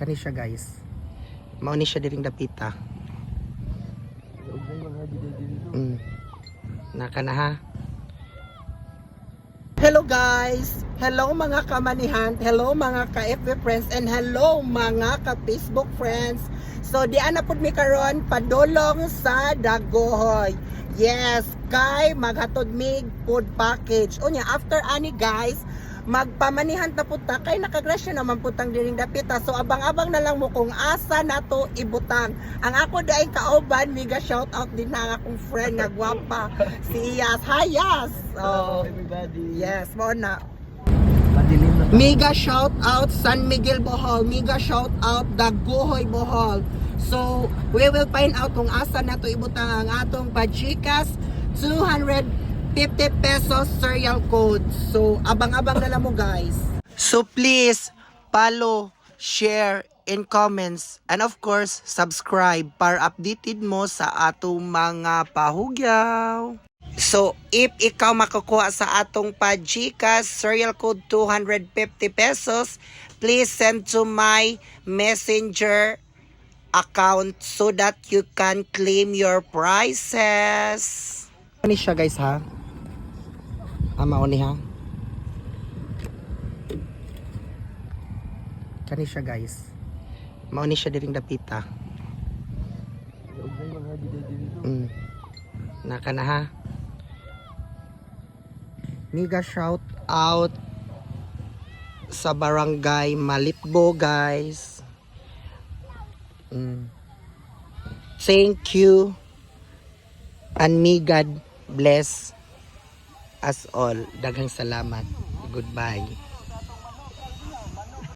Kani siya guys. Mauni siya diring dapita. Naka na ha. Hello guys! Hello mga kamanihan, hello mga ka-FB friends, and hello mga ka-Facebook friends. So di ana pud mi karon padulong sa Dagohoy. Yes, kay maghatod mig food package. Unya after ani guys, magpamanihan ta puta kay nakagrasya naman putang diring dapita. So abang-abang na lang mo kung asa nato ibutang. Ang ako daing kaoban, mega shout out din na akong friend nga gwapa, si Yas. Hi Yas. Hello everybody. Yes, mo na. Madilim na. Mega shout out San Miguel Bohol, mega shout out Dagohoy Bohol. So we will find out kung asa nato ibutang ang atong pajikas 250 pesos serial code. So abang-abang na lang mo guys. So please follow, share, and comments, and of course subscribe para updated mo sa atong mga pahugyaw. So if ikaw makukuha sa atong pajikas serial code 250 pesos, please send to my messenger account so that you can claim your prizes. Ano siya guys ha? Mauni ha? Kani siya guys. Mauni siya diring dapita. Naka na ha. Mega shout out sa barangay Malitbo guys. Thank you and may God bless us all. Daghang salamat. Goodbye.